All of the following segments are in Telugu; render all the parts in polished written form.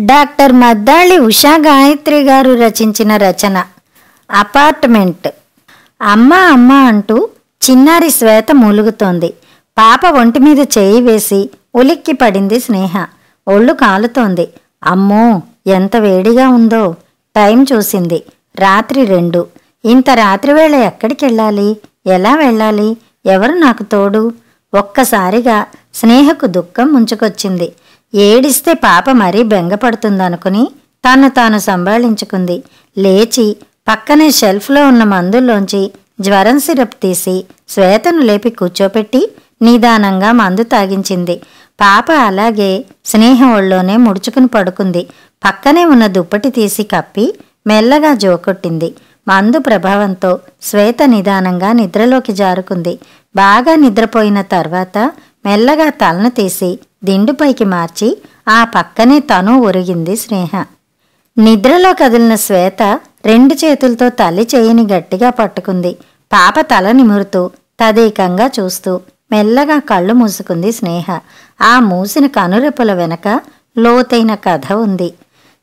డాక్టర్ మద్దాళి ఉషా గాయత్రి గారు రచించిన రచన అపార్ట్మెంట్. అమ్మ అమ్మ అంటూ చిన్నారి శ్వేత మూలుగుతోంది. పాప ఒంటి మీద చేయి వేసి ఉలిక్కి పడింది స్నేహ. ఒళ్ళు కాలుతోంది. అమ్మో ఎంత వేడిగా ఉందో. టైం చూసింది. రాత్రి 2. ఇంత రాత్రివేళ ఎక్కడికెళ్ళాలి? ఎలా వెళ్ళాలి? ఎవరు నాకు తోడు? ఒక్కసారిగా స్నేహకు దుఃఖం ముంచుకొచ్చింది. ఏడిస్తే పాప మరీ బెంగపడుతుందనుకుని తను తాను సంభాళించుకుంది. లేచి పక్కనే షెల్ఫ్లో ఉన్న మందుల్లోంచి జ్వరం సిరప్ తీసి శ్వేతను లేపి కూర్చోపెట్టి నిదానంగా మందు తాగించింది. పాప అలాగే స్నేహ ఒళ్ళోనే ముడుచుకుని పడుకుంది. పక్కనే ఉన్న దుప్పటి తీసి కప్పి మెల్లగా జోకొట్టింది. మందు ప్రభావంతో శ్వేత నిదానంగా నిద్రలోకి జారుకుంది. బాగా నిద్రపోయిన తర్వాత మెల్లగా తలను తీసి దిండుపైకి మార్చి ఆ పక్కనే తను ఒరిగింది స్నేహ. నిద్రలో కదిలిన శ్వేత 2 చేతులతో తల్లి చేయిని గట్టిగా పట్టుకుంది. పాప తల నిమురుతూ తదేకంగా చూస్తూ మెల్లగా కళ్ళు మూసుకుంది స్నేహ. ఆ మూసిన కనురెప్పల వెనక లోతైన కథ ఉంది.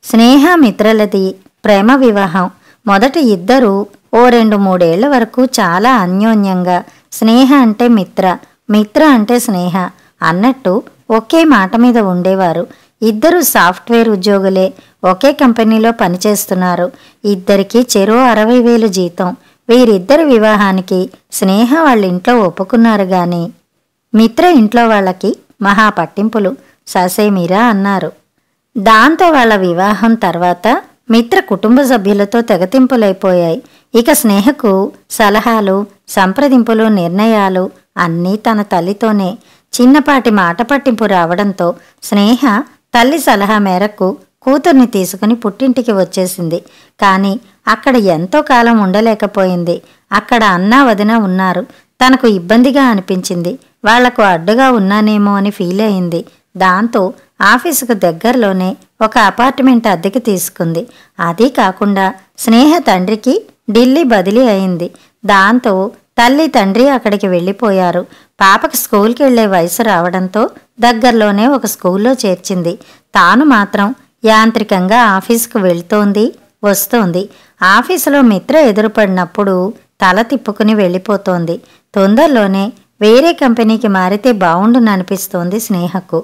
స్నేహ మిత్రలది ప్రేమ వివాహం. మొదట ఇద్దరూ ఓ 2-3 ఏళ్ల వరకు చాలా అన్యోన్యంగా స్నేహ అంటే మిత్ర, మిత్ర అంటే స్నేహ అన్నట్టు ఒకే మాట మీద ఉండేవారు. ఇద్దరు సాఫ్ట్వేర్ ఉద్యోగులే. ఒకే కంపెనీలో పనిచేస్తున్నారు. ఇద్దరికీ చెరో 60,000 జీతం. వీరిద్దరి వివాహానికి స్నేహ వాళ్ళ ఇంట్లో ఒప్పుకున్నారు గాని మిత్ర ఇంట్లో వాళ్ళకి మహా పట్టింపులు, ససేమిరా అన్నారు. దాంతో వాళ్ళ వివాహం తర్వాత మిత్ర కుటుంబ సభ్యులతో తెగతింపులైపోయాయి. ఇక స్నేహకు సలహాలు, సంప్రదింపులు, నిర్ణయాలు అన్నీ తన తల్లితోనే. చిన్నపాటి మాట పట్టింపు రావడంతో స్నేహ తల్లి సలహా మేరకు కూతుర్ని తీసుకుని పుట్టింటికి వచ్చేసింది. కానీ అక్కడ ఎంతో కాలం ఉండలేకపోయింది. అక్కడ అన్నా వదిన ఉన్నారు. తనకు ఇబ్బందిగా అనిపించింది. వాళ్లకు అడ్డుగా ఉన్నానేమో అని ఫీల్ అయింది. దాంతో ఆఫీసుకు దగ్గరలోనే ఒక అపార్ట్మెంట్ అద్దెకి తీసుకుంది. అదీ కాకుండా స్నేహ తండ్రికి ఢిల్లీ బదిలీ అయింది. దాంతో తల్లి తండ్రి అక్కడికి వెళ్ళిపోయారు. పాపకు స్కూల్కి వెళ్లే వయసు రావడంతో దగ్గరలోనే ఒక స్కూల్లో చేర్చింది. తాను మాత్రం యాంత్రికంగా ఆఫీసుకు వెళ్తోంది, వస్తోంది. ఆఫీసులో మిత్ర ఎదురుపడినప్పుడు తల తిప్పుకుని వెళ్ళిపోతోంది. తొందరలోనే వేరే కంపెనీకి మారితే బావుండుననిపిస్తోంది స్నేహకు.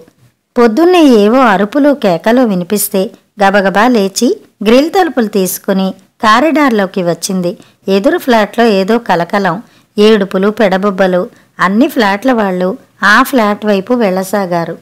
పొద్దున్నే ఏవో అరుపులు కేకలు వినిపిస్తే గబగబా లేచి గ్రిల్ తలుపులు తీసుకుని కారిడార్లోకి వచ్చింది. ఎదురు ఫ్లాట్లో ఏదో కలకలం, ఏడుపులు, పెడబొబ్బలు. అన్ని ఫ్లాట్ల వాళ్ళు ఆ ఫ్లాట్ వైపు వెళ్ళసాగారు.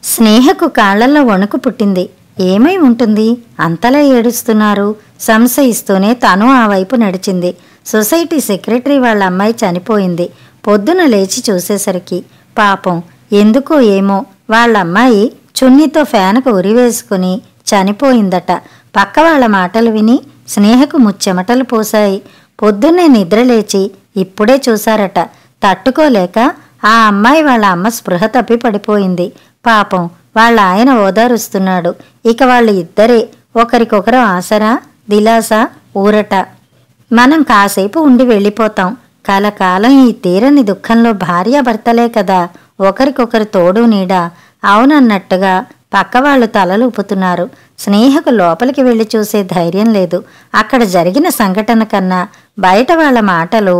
స్నేహకు కాళ్లల్లో వణుకు పుట్టింది. ఏమై ఉంటుంది? అంతలా ఏడుస్తున్నారు సంశయిస్తూనే తను ఆ వైపు నడిచింది. సొసైటీ సెక్రటరీ వాళ్ళ అమ్మాయి చనిపోయింది. పొద్దున లేచి చూసేసరికి పాపం ఎందుకో ఏమో వాళ్ళ అమ్మాయి చున్నీతో ఫ్యాన్కు ఉరివేసుకుని చనిపోయిందట. పక్క వాళ్ళ మాటలు విని స్నేహకు ముచ్చెమటలు పోశాయి. పొద్దున్నే నిద్రలేచి ఇప్పుడే చూశారట. తట్టుకోలేక ఆ అమ్మాయి వాళ్ళ అమ్మ స్పృహ తప్పి పడిపోయింది. పాపం వాళ్ళ ఆయన ఓదారుస్తున్నాడు. ఇక వాళ్ళు ఇద్దరే ఒకరికొకరు ఆసరా, దిలాసా, ఊరట. మనం కాసేపు ఉండి వెళ్ళిపోతాం. కలకాలం ఈ తీరని దుఃఖంలో భార్యాభర్తలే కదా ఒకరికొకరు తోడు నీడ. అవునన్నట్టుగా పక్కవాళ్లు తలలు ఊపుతున్నారు. స్నేహకు లోపలికి వెళ్లి చూసే ధైర్యం లేదు. అక్కడ జరిగిన సంఘటన కన్నా బయట వాళ్ల మాటలు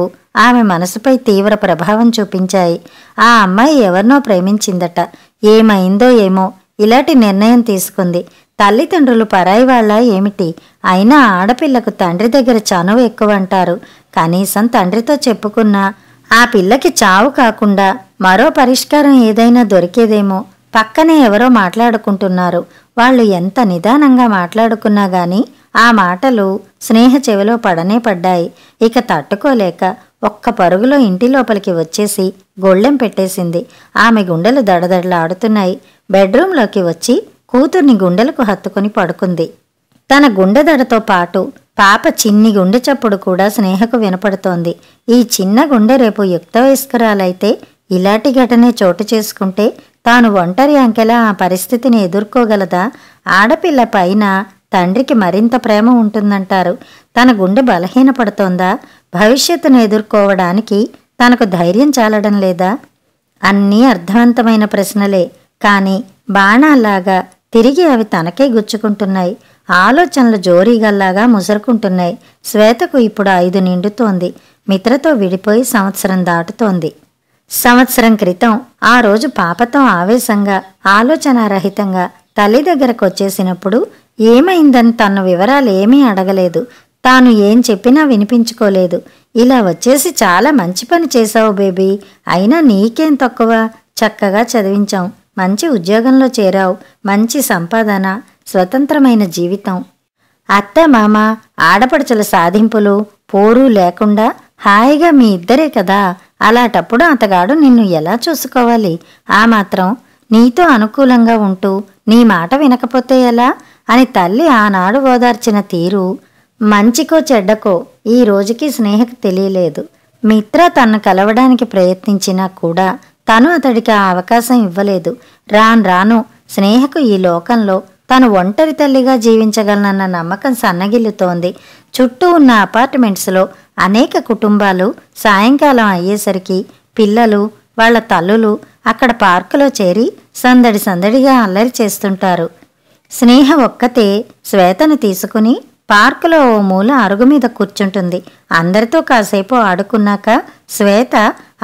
ఆమె మనసుపై తీవ్ర ప్రభావం చూపించాయి. ఆ అమ్మాయి ఎవరినో ప్రేమించిందట. ఏమైందో ఏమో ఇలాంటి నిర్ణయం తీసుకుంది. తల్లిదండ్రులు పరాయి వాళ్ళ ఏమిటి? అయినా ఆడపిల్లకు తండ్రి దగ్గర చనువు ఎక్కువంటారు. కనీసం తండ్రితో చెప్పుకున్నా ఆ పిల్లకి చావు కాకుండా మరో పరిష్కారం ఏదైనా దొరికేదేమో. పక్కనే ఎవరో మాట్లాడుకుంటున్నారు. వాళ్ళు ఎంత నిదానంగా మాట్లాడుకున్నా గాని ఆ మాటలు స్నేహ చెవిలో పడనే పడ్డాయి. ఇక తట్టుకోలేక ఒక్క పరుగులో ఇంటి లోపలికి వచ్చేసి గొళ్ళెం పెట్టేసింది. ఆమె గుండెలు దడదడలాడుతున్నాయి. బెడ్రూంలోకి వచ్చి కూతుర్ని గుండెలకు హత్తుకుని పడుకుంది. తన గుండెదడతో పాటు పాప చిన్ని గుండె చప్పుడు కూడా స్నేహకు వినపడుతోంది. ఈ చిన్న గుండె రేపు యుక్త వయస్కరాలైతే ఇలాంటి ఘటనే చోటు చేసుకుంటే తాను ఒంటరి అంకెలా ఆ పరిస్థితిని ఎదుర్కోగలదా? ఆడపిల్ల పైన తండ్రికి మరింత ప్రేమ ఉంటుందంటారు. తన గుండె బలహీనపడుతోందా? భవిష్యత్తును ఎదుర్కోవడానికి తనకు ధైర్యం చాలడం లేదా? అన్నీ అర్థవంతమైన ప్రశ్నలే, కానీ బాణాల్లాగా తిరిగి అవి తనకే గుచ్చుకుంటున్నాయి. ఆలోచనలు జోరీగల్లాగా ముసురుకుంటున్నాయి. శ్వేతకు ఇప్పుడు 5 నిండుతోంది. మిత్రతో విడిపోయి సంవత్సరం దాటుతోంది. సంవత్సరం క్రితం ఆ రోజు పాపతో ఆవేశంగా, ఆలోచనారహితంగా తల్లి దగ్గరకు వచ్చేసినప్పుడు ఏమైందని తన వివరాలు ఏమీ అడగలేదు. తాను ఏం చెప్పినా వినిపించుకోలేదు. ఇలా వచ్చేసి చాలా మంచి పని చేశావు బేబీ, అయినా నీకేం తక్కువ, చక్కగా చదివించాం, మంచి ఉద్యోగంలో చేరావు, మంచి సంపాదన, స్వతంత్రమైన జీవితం, అత్త మామ ఆడపడుచుల సాధింపులు పోరు లేకుండా హాయిగా మీ ఇద్దరే కదా. అలాంటప్పుడు అతగాడు నిన్ను ఎలా చూసుకోవాలి? ఆ మాత్రం నీతో అనుకూలంగా ఉంటూ నీ మాట వినకపోతే ఎలా అని తల్లి ఆనాడు ఓదార్చిన తీరు మంచికో చెడ్డకో ఈ రోజుకి స్నేహకు తెలియలేదు. మిత్ర తన్ను కలవడానికి ప్రయత్నించినా కూడా తను అతడికి ఆ అవకాశం ఇవ్వలేదు. రాను రాను స్నేహకు ఈ లోకంలో తను ఒంటరి తల్లిగా జీవించగలనన్న నమ్మకం సన్నగిల్లుతోంది. చుట్టూ ఉన్న అపార్ట్మెంట్స్లో అనేక కుటుంబాలు సాయంకాలం అయ్యేసరికి పిల్లలు వాళ్ల తల్లులు అక్కడ పార్కులో చేరి సందడి సందడిగా అల్లరి చేస్తుంటారు. స్నేహ ఒక్కతే శ్వేతను తీసుకుని పార్కులో ఓ మూల అరుగు మీద కూర్చుంటుంది. అందరితో కాసేపు ఆడుకున్నాక శ్వేత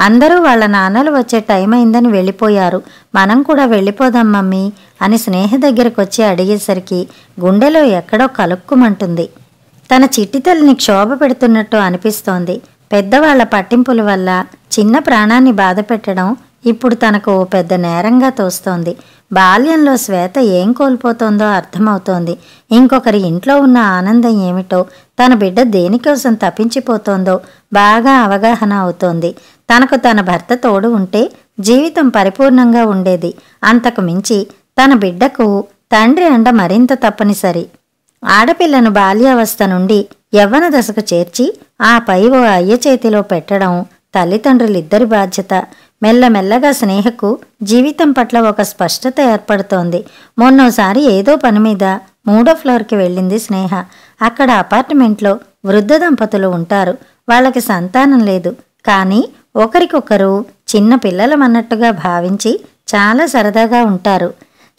అందరూ వాళ్ళ నాన్నలు వచ్చే టైం అయిందని వెళ్ళిపోయారు, మనం కూడా వెళ్ళిపోదాం మమ్మీ అని స్నేహ దగ్గరకు వచ్చి అడిగేసరికి గుండెలో ఎక్కడో కలుక్కుమంటుంది. తన చిట్టి తల్లిని క్షోభ పెడుతున్నట్టు అనిపిస్తోంది. పెద్దవాళ్ల పట్టింపుల వల్ల చిన్న ప్రాణాన్ని బాధ పెట్టడం ఇప్పుడు తనకు ఓ పెద్ద నేరంగా తోస్తోంది. బాల్యంలో శ్వేత ఏం కోల్పోతోందో అర్థమవుతోంది. ఇంకొకరి ఇంట్లో ఉన్న ఆనందం ఏమిటో, తన బిడ్డ దేనికోసం తప్పించిపోతోందో బాగా అవగాహన అవుతోంది. తనకు తన భర్త తోడు ఉంటే జీవితం పరిపూర్ణంగా ఉండేది. అంతకు మించి తన బిడ్డకు తండ్రి అండ మరింత తప్పనిసరి. ఆడపిల్లను బాల్యావస్థ నుండి యవ్వన దశకు చేర్చి ఆపై ఓ అయ్య చేతిలో పెట్టడం తల్లిదండ్రులిద్దరి బాధ్యత. మెల్లమెల్లగా స్నేహకు జీవితం పట్ల ఒక స్పష్టత ఏర్పడుతోంది. మొన్నోసారి ఏదో పని మీద 3వ ఫ్లోర్కి వెళ్ళింది స్నేహ. అక్కడ అపార్ట్మెంట్లో వృద్ధ దంపతులు ఉంటారు. వాళ్ళకి సంతానం లేదు, కానీ ఒకరికొకరు చిన్న పిల్లలమన్నట్టుగా భావించి చాలా సరదాగా ఉంటారు.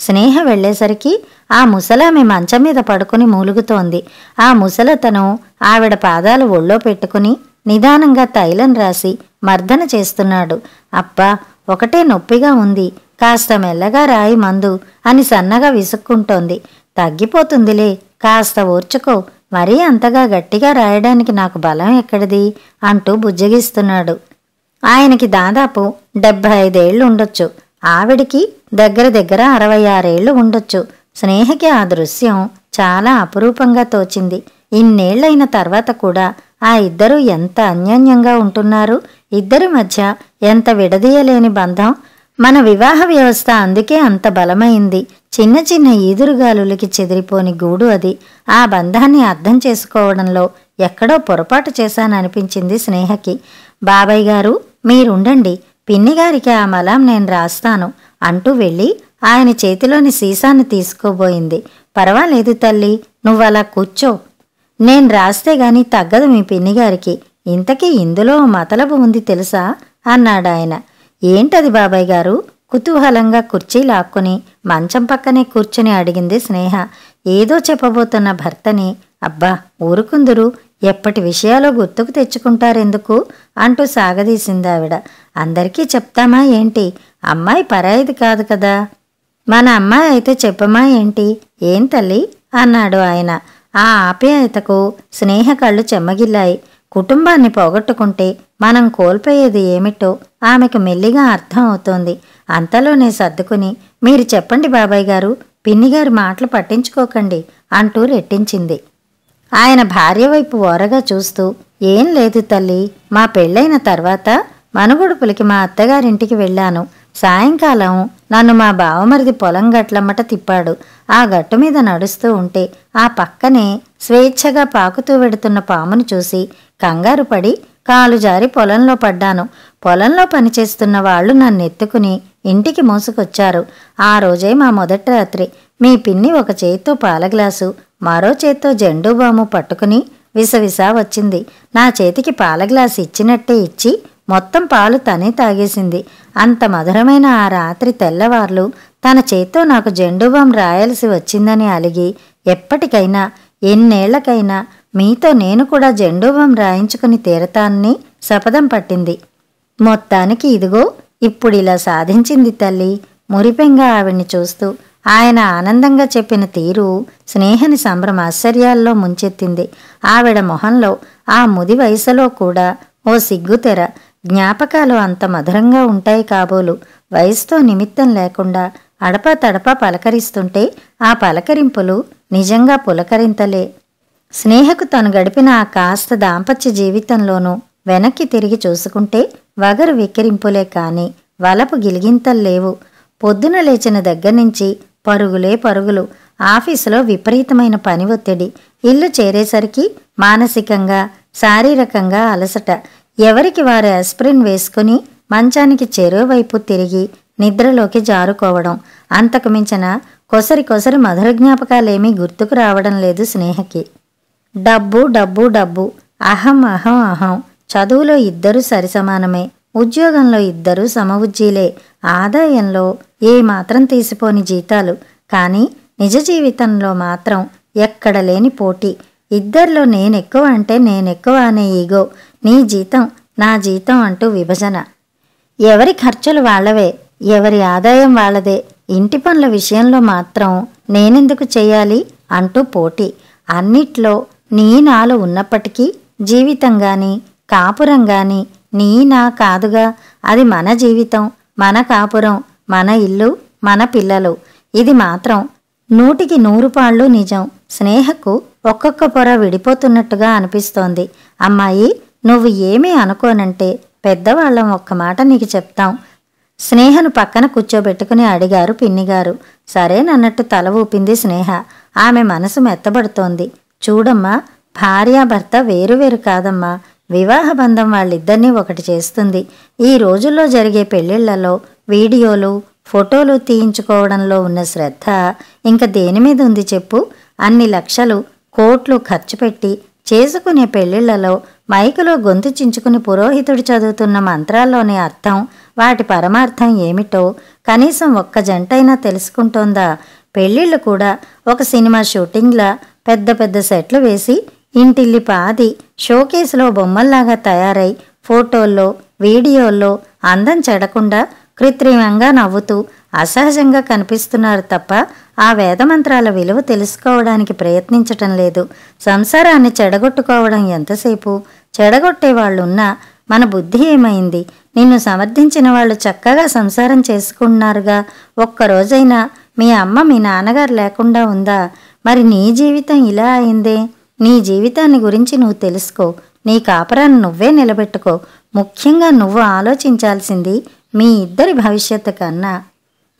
స్నేహ వెళ్లేసరికి ఆ ముసలామె మంచం మీద పడుకుని మూలుగుతోంది. ఆ ముసలతను ఆవిడ పాదాలు ఒళ్ళో పెట్టుకుని నిదానంగా తైలం రాసి మర్దన చేస్తున్నాడు. అబ్బా, ఒకటే నొప్పిగా ఉంది, కాస్త మెల్లగా రాయి మందు అని సన్నగా విసుక్కుంటోంది. తగ్గిపోతుందిలే, కాస్త ఓర్చుకో, మరీ అంతగా గట్టిగా రాయడానికి నాకు బలం ఎక్కడిది అంటూ బుజ్జగిస్తున్నాడు. ఆయనకి దాదాపు 75 ఏళ్లు ఉండొచ్చు. ఆవిడికి దగ్గర దగ్గర 66 ఏళ్లు ఉండొచ్చు. స్నేహకి ఆ దృశ్యం చాలా అపురూపంగా తోచింది. ఇన్నేళ్లైన తర్వాత కూడా ఆ ఇద్దరూ ఎంత అన్యోన్యంగా ఉంటున్నారు. ఇద్దరి మధ్య ఎంత విడదీయలేని బంధం. మన వివాహ వ్యవస్థ అందుకే అంత బలమైంది. చిన్న చిన్న ఈదురుగాలులకి చెదిరిపోని గూడు అది. ఆ బంధాన్ని అర్థం చేసుకోవడంలో ఎక్కడో పొరపాటు చేశాననిపించింది స్నేహకి. బాబాయ్ గారు, మీరుండండి, పిన్నిగారికి ఆ మలాం నేను రాస్తాను అంటూ వెళ్ళి ఆయన చేతిలోని సీసాను తీసుకోబోయింది. పర్వాలేదు తల్లి, నువ్వలా కూర్చో, నేను రాస్తే గాని తగ్గదు మీ పిన్నిగారికి. ఇంతకీ ఇందులో మతలబు ఉంది తెలుసా అన్నాడాయన. ఏంటది బాబాయ్ గారు? కుతూహలంగా కుర్చీ లాక్కుని మంచం పక్కనే కూర్చుని అడిగింది స్నేహ. ఏదో చెప్పబోతున్న భర్తని అబ్బా ఊరుకుందురు, ఎప్పటి విషయాలో గుర్తుకు తెచ్చుకుంటారెందుకు అంటూ సాగదీసిందావిడ. అందరికీ చెప్తామా ఏంటి? అమ్మాయి పరాయిది కాదు కదా. మన అమ్మాయి అయితే చెప్పమా ఏంటి? ఏం తల్లి అన్నాడు ఆయన. ఆ ఆప్యాయతకు స్నేహ కళ్ళు చెమ్మగిల్లాయి. కుటుంబాన్ని పోగొట్టుకుంటే మనం కోల్పోయేది ఏమిటో ఆమెకు మెల్లిగా అర్థం అవుతోంది. అంతలోనే సర్దుకుని, మీరు చెప్పండి బాబాయ్ గారు, పిన్నిగారి మాటలు పట్టించుకోకండి అంటూ రెట్టించింది. ఆయన భార్య వైపు ఓరగా చూస్తూ, ఏం లేదు తల్లి, మా పెళ్ళైన తర్వాత మనుగుడుపులకి మా అత్తగారింటికి వెళ్ళాను. సాయంకాలం నన్ను మా బావమరిది పొలం గట్లమ్మట తిప్పాడు. ఆ గట్టు మీద నడుస్తూ ఉంటే ఆ పక్కనే స్వేచ్ఛగా పాకుతూ వెడుతున్న పామును చూసి కంగారు పడి కాలు జారి పొలంలో పడ్డాను. పొలంలో పనిచేస్తున్న వాళ్ళు నన్నెత్తుకుని ఇంటికి మోసుకొచ్చారు. ఆ రోజే మా మొదటి రాత్రి. మీ పిన్ని ఒక చేత్తో పాల గ్లాసు, మరో చేత్తో జెండూ బాము పట్టుకుని విసవిసా వచ్చింది. నా చేతికి పాల గ్లాసు ఇచ్చినట్టే ఇచ్చి మొత్తం పాలు తనే తాగేసింది. అంత మధురమైన ఆ రాత్రి తెల్లవార్లు తన చేత్తో నాకు జెండుబాం రాయాల్సి వచ్చిందని అలిగి, ఎప్పటికైనా ఎన్నేళ్లకైనా మీతో నేను కూడా జెండుబాం రాయించుకుని తీరతానని శపథం పట్టింది. మొత్తానికి ఇదిగో ఇప్పుడిలా సాధించింది తల్లి. మురిపెంగా ఆవిడ్ని చూస్తూ ఆయన ఆనందంగా చెప్పిన తీరు స్నేహని సంభ్రమాశ్చర్యాల్లో ముంచెత్తింది. ఆవిడ మొహంలో ఆ ముది వయసులో కూడా ఓ సిగ్గుతెర. జ్ఞాపకాలు అంత మధురంగా ఉంటాయి కాబోలు. వయసుతో నిమిత్తం లేకుండా అడపా తడపా పలకరిస్తుంటే ఆ పలకరింపులు నిజంగా పులకరింతలే. స్నేహకు తను గడిపిన ఆ కాస్త దాంపత్య జీవితంలోనూ వెనక్కి తిరిగి చూసుకుంటే వగరు విక్కిరింపులే కాని వలపు గిలిగింతల్లేవు. పొద్దున లేచిన దగ్గర్నుంచి పరుగులే పరుగులు. ఆఫీసులో విపరీతమైన పని ఒత్తిడి. ఇల్లు చేరేసరికి మానసికంగా శారీరకంగా అలసట. ఎవరికి వారు ఆస్పిరిన్ వేసుకుని మంచానికి చెరోవైపు తిరిగి నిద్రలోకి జారుకోవడం. అంతకు మించిన కొసరి కొసరి మధుర జ్ఞాపకాలేమీ గుర్తుకు రావడం లేదు స్నేహకి. డబ్బు డబ్బు డబ్బు, అహం అహం అహం. చదువులో ఇద్దరూ సరిసమానమే, ఉద్యోగంలో ఇద్దరూ సమవుజ్జీలే, ఆదాయంలో ఏమాత్రం తీసిపోని జీతాలు. కానీ నిజ జీవితంలో మాత్రం ఎక్కడ లేని పోటీ. ఇద్దరిలో నేనెక్కువ అంటే నేనెక్కువ అనే ఈగో. నీ జీతం నా జీతం అంటూ విభజన. ఎవరి ఖర్చులు వాళ్లవే, ఎవరి ఆదాయం వాళ్లదే. ఇంటి పనుల విషయంలో మాత్రం నేనెందుకు చెయ్యాలి అంటూ పోటీ. అన్నిట్లో నీ నాలు ఉన్నప్పటికీ జీవితం గాని కాపురం గాని నీ నా కాదుగా. అది మన జీవితం, మన కాపురం, మన ఇల్లు, మన పిల్లలు. ఇది మాత్రం 100కి 100 పాళ్ళు నిజం. స్నేహకు ఒక్కొక్క పొర విడిపోతున్నట్టుగా అనిపిస్తోంది. అమ్మాయి, నువ్వు ఏమీ అనుకోనంటే పెద్దవాళ్ళం ఒక్క మాట నీకు చెప్తాం. స్నేహను పక్కన కూర్చోబెట్టుకుని అడిగారు పిన్నిగారు. సరేనన్నట్టు తల ఊపింది స్నేహ. ఆమె మనసు మెత్తబడుతోంది. చూడమ్మా, భార్యాభర్త వేరువేరు కాదమ్మా. వివాహ బంధం వాళ్ళిద్దరినీ ఒకటి చేస్తుంది. ఈ రోజుల్లో జరిగే పెళ్లిళ్లలో వీడియోలు ఫోటోలు తీయించుకోవడంలో ఉన్న శ్రద్ధ ఇంక దేని మీద ఉంది చెప్పు? అన్ని లక్షలు కోట్లు ఖర్చు పెట్టి చేసుకునే పెళ్లిళ్లలో మైకులో గొంతు చించుకుని పురోహితుడు చదువుతున్న మంత్రాల్లోని అర్థం, వాటి పరమార్థం ఏమిటో కనీసం ఒక్క జంటైనా తెలుసుకుంటోందా? పెళ్లిళ్ళు కూడా ఒక సినిమా షూటింగ్లా పెద్ద పెద్ద సెట్లు వేసి ఇంటిల్లి పాది షోకేసులో బొమ్మల్లాగా తయారై ఫోటోల్లో వీడియోల్లో అందం చెడకుండా కృత్రిమంగా నవ్వుతూ అసహజంగా కనిపిస్తున్నారు తప్ప ఆ వేదమంత్రాల విలువ తెలుసుకోవడానికి ప్రయత్నించటం లేదు. సంసారాన్ని చెడగొట్టుకోవడం ఎంతసేపు? చెడగొట్టేవాళ్లున్నా మన బుద్ధి ఏమైంది? నిన్ను సమర్థించిన వాళ్ళు చక్కగా సంసారం చేసుకుంటున్నారుగా. ఒక్కరోజైనా మీ అమ్మ మీ నాన్నగారు లేకుండా ఉందా? మరి నీ జీవితం ఇలా అయిందే. నీ జీవితాన్ని గురించి నువ్వు తెలుసుకో. నీ కాపురాన్ని నువ్వే నిలబెట్టుకో. ముఖ్యంగా నువ్వు ఆలోచించాల్సింది మీ ఇద్దరి భవిష్యత్తు కన్నా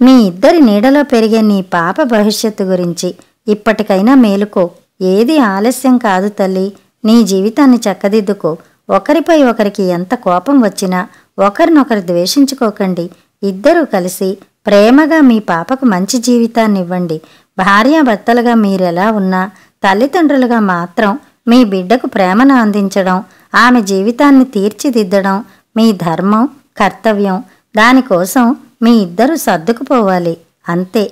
మీ ఇద్దరి నీడలో పెరిగే నీ పాప భవిష్యత్తు గురించి. ఇప్పటికైనా మేలుకో. ఏది ఆలస్యం కాదు తల్లి. నీ జీవితాన్ని చక్కదిద్దుకో. ఒకరిపై ఒకరికి ఎంత కోపం వచ్చినా ఒకరినొకరు ద్వేషించుకోకండి. ఇద్దరూ కలిసి ప్రేమగా మీ పాపకు మంచి జీవితాన్ని ఇవ్వండి. భార్యాభర్తలుగా మీరెలా ఉన్నా తల్లిదండ్రులుగా మాత్రం మీ బిడ్డకు ప్రేమను అందించడం, ఆమె జీవితాన్ని తీర్చిదిద్దడం మీ ధర్మం, కర్తవ్యం. దానికోసం మీ ఇద్దరూ సర్దుకుపోవాలి, అంతే.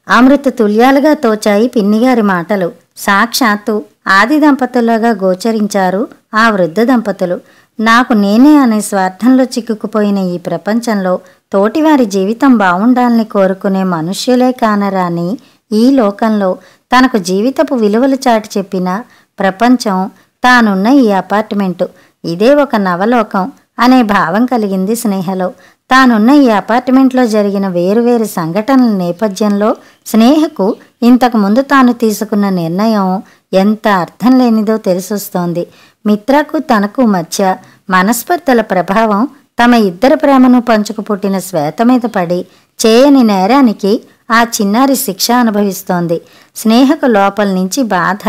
అమృత తుల్యాలుగా తోచాయి పిన్నిగారి మాటలు. సాక్షాత్తు ఆది దంపతులుగా గోచరించారు ఆ వృద్ధ దంపతులు. నాకు నేనే అనే స్వార్థంలో చిక్కుకుపోయిన ఈ ప్రపంచంలో తోటివారి జీవితం బావుండాలని కోరుకునే మనుష్యులే కానరాని ఈ లోకంలో తనకు జీవితపు విలువలు చాటి చెప్పిన ప్రపంచం తానున్న ఈ అపార్ట్మెంటు. ఇదే ఒక నవలోకం అనే భావం కలిగింది స్నేహలో. తానున్న ఈ అపార్ట్మెంట్లో జరిగిన వేరువేరు సంఘటనల నేపథ్యంలో స్నేహకు ఇంతకుముందు తాను తీసుకున్న నిర్ణయం ఎంత అర్థం లేనిదో తెలిసొస్తోంది. మిత్రకు తనకు మధ్య మనస్పర్ధల ప్రభావం తమ ఇద్దరి ప్రేమను పంచుకు పుట్టిన శ్వేత మీద పడి చేయని నేరానికి ఆ చిన్నారి శిక్ష అనుభవిస్తోంది. స్నేహకు లోపల నుంచి బాధ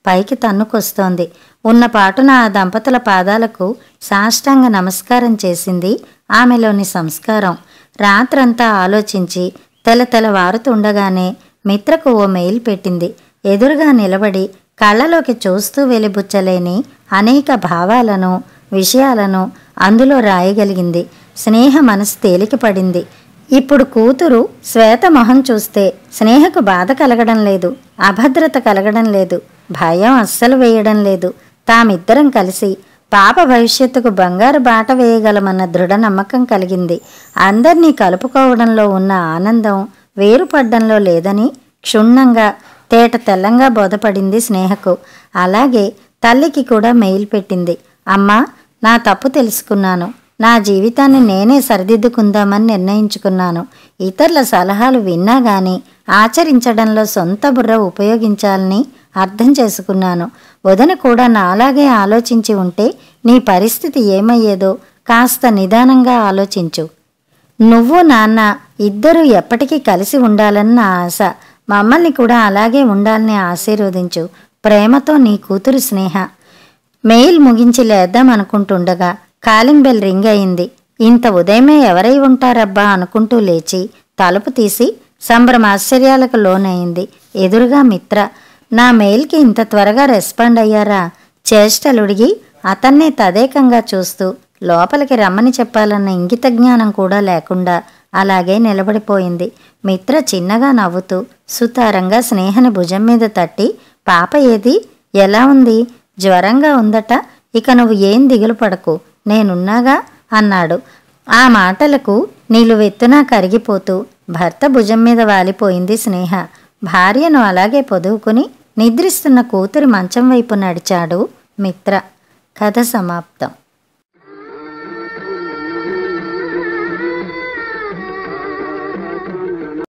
పైకి తన్నుకొస్తోంది. ఉన్నపాటున ఆ దంపతుల పాదాలకు సాష్టాంగ నమస్కారం చేసింది ఆమెలోని సంస్కారం. రాత్రంతా ఆలోచించి తెలతెలవారుతుండగానే మిత్రకు ఓ మెయిల్ పెట్టింది. ఎదురుగా నిలబడి కళ్ళలోకి చూస్తూ వెలిబుచ్చలేని అనేక భావాలను, విషయాలను అందులో రాయగలిగింది. స్నేహ మనసు తేలికపడింది. ఇప్పుడు కూతురు శ్వేత మొహం చూస్తే స్నేహకు బాధ కలగడం లేదు, అభద్రత కలగడం లేదు, భయం అస్సలు వేయడం లేదు. తామిద్దరం కలిసి పాప భవిష్యత్తుకు బంగారు బాట వేయగలమన్న దృఢ నమ్మకం కలిగింది. అందర్నీ కలుపుకోవడంలో ఉన్న ఆనందం వేరుపడ్డంలో లేదని క్షుణ్ణంగా తేట తెల్లంగా బోధపడింది స్నేహకు. అలాగే తల్లికి కూడా మెయిల్ పెట్టింది. అమ్మా, నా తప్పు తెలుసుకున్నాను. నా జీవితాన్ని నేనే సరిదిద్దుకుందామని నిర్ణయించుకున్నాను. ఇతరుల సలహాలు విన్నా గాని ఆచరించడంలో సొంత బుర్ర ఉపయోగించాలని అర్థం చేసుకున్నాను. వదిన కూడా నాలాగే ఆలోచించి ఉంటే నీ పరిస్థితి ఏమయ్యేదో కాస్త నిదానంగా ఆలోచించు. నువ్వు నాన్న ఇద్దరూ ఎప్పటికీ కలిసి ఉండాలని నా ఆశ. మమ్మల్ని కూడా అలాగే ఉండాలని ఆశీర్వదించు. ప్రేమతో నీ కూతురు స్నేహ. మెయిల్ ముగించి లేద్దామనుకుంటుండగా కాలింగ్ బెల్ రింగ్ అయింది. ఇంత ఉదయమే ఎవరై ఉంటారబ్బా అనుకుంటూ లేచి తలుపు తీసి సంభ్రమాశ్చర్యాలకు లోనయింది. ఎదురుగా మిత్ర. నా మెయిల్కి ఇంత త్వరగా రెస్పాండ్ అయ్యారా? చేష్టలుడిగి అతన్నే తదేకంగా చూస్తూ లోపలికి రమ్మని చెప్పాలన్న ఇంగిత జ్ఞానం కూడా లేకుండా అలాగే నిలబడిపోయింది. మిత్ర చిన్నగా నవ్వుతూ సుతారంగా స్నేహని భుజం మీద తట్టి, పాప ఏది, ఎలా ఉంది? జ్వరంగా ఉందట. ఇక నువ్వు ఏం దిగులు పడకు, నేనున్నాగా అన్నాడు. ఆ మాటలకు నిలువెత్తునా కరిగిపోతూ భర్త భుజం మీద వాలిపోయింది స్నేహ. భార్యను అలాగే పొదువుకుని నిద్రిస్తున్న కూతురి మంచం వైపు నడిచాడు మిత్ర. కథ సమాప్తం.